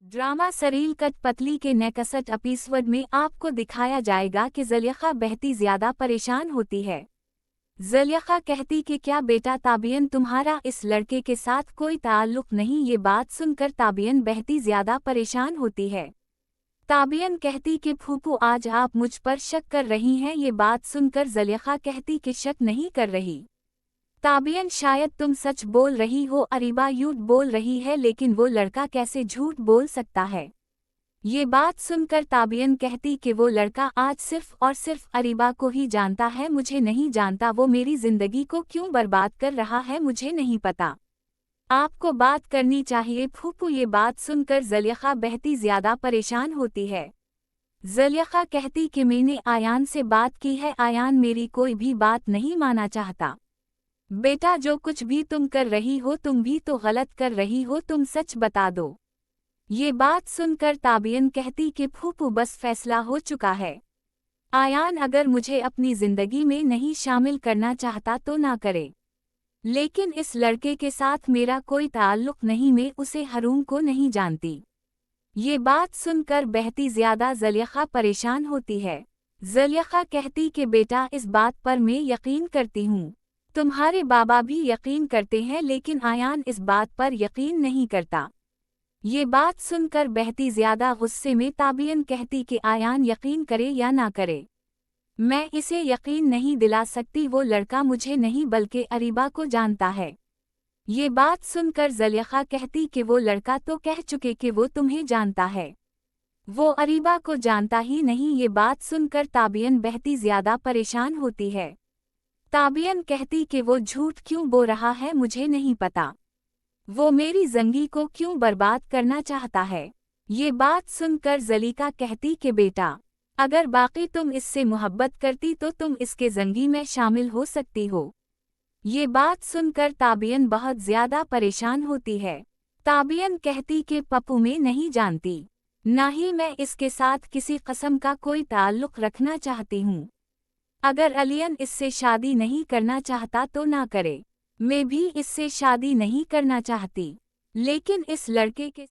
Drama सरील cut पतली के next episode में आपको दिखाया जाएगा कि ज़ुलेखा बेहती ज्यादा परेशान होती है। ज़ुलेखा कहती कि क्या बेटा ताबियन तुम्हारा इस लड़के के साथ कोई ताल्लुक नहीं। ये बात सुनकर ताबियन बेहती ज्यादा परेशान होती है। ताबियन कहती कि फूफू आज आप मुझ पर शक कर रही हैं। ये बात सुनकर ज़ुलेखा कहती कि शक नहीं कर रही ताबियन, शायद तुम सच बोल रही हो। अरीबा झूठ बोल रही है, लेकिन वो लड़का कैसे झूठ बोल सकता है। ये बात सुनकर ताबियन कहती कि वो लड़का आज सिर्फ और सिर्फ अरीबा को ही जानता है, मुझे नहीं जानता। वो मेरी जिंदगी को क्यों बर्बाद कर रहा है मुझे नहीं पता। आपको बात करनी चाहिए फूफू। ये बात सुनकर ज़ुलेखा बेहती ज्यादा परेशान होती है। ज़ुलेखा कहती कि मैंने आयान से बात की है, आयान मेरी कोई भी बात नहीं माना चाहता। बेटा जो कुछ भी तुम कर रही हो तुम भी तो गलत कर रही हो, तुम सच बता दो। ये बात सुनकर ताबियन कहती कि फूफू बस फैसला हो चुका है। आयान अगर मुझे अपनी जिंदगी में नहीं शामिल करना चाहता तो ना करे, लेकिन इस लड़के के साथ मेरा कोई ताल्लुक नहीं, मैं उसे हरूम को नहीं जानती। ये बात सुनकर बेहती ज्यादा ज़ुलेखा परेशान होती है। ज़ुलेखा कहती कि बेटा इस बात पर मैं यकीन करती हूँ, तुम्हारे बाबा भी यकीन करते हैं, लेकिन आयान इस बात पर यकीन नहीं करता। ये बात सुनकर बेहती ज्यादा गुस्से में ताबियन कहती कि आयान यकीन करे या ना करे, मैं इसे यकीन नहीं दिला सकती। वो लड़का मुझे नहीं बल्कि अरीबा को जानता है। ये बात सुनकर ज़ुलेखा कहती कि वो लड़का तो कह चुके कि वो तुम्हें जानता है, वो अरीबा को जानता ही नहीं। ये बात सुनकर ताबियन बेहती ज्यादा परेशान होती है। ताबियन कहती कि वो झूठ क्यों बोल रहा है मुझे नहीं पता, वो मेरी जिंदगी को क्यों बर्बाद करना चाहता है। ये बात सुनकर ज़ुलेखा कहती कि बेटा अगर बाकी तुम इससे मोहब्बत करती तो तुम इसके जिंदगी में शामिल हो सकती हो। ये बात सुनकर ताबियन बहुत ज्यादा परेशान होती है। ताबियन कहती कि पप्पू मैं नहीं जानती, ना ही मैं इसके साथ किसी किस्म का कोई ताल्लुक रखना चाहती हूँ। अगर अलियन इससे शादी नहीं करना चाहता तो ना करे, मैं भी इससे शादी नहीं करना चाहती, लेकिन इस लड़के के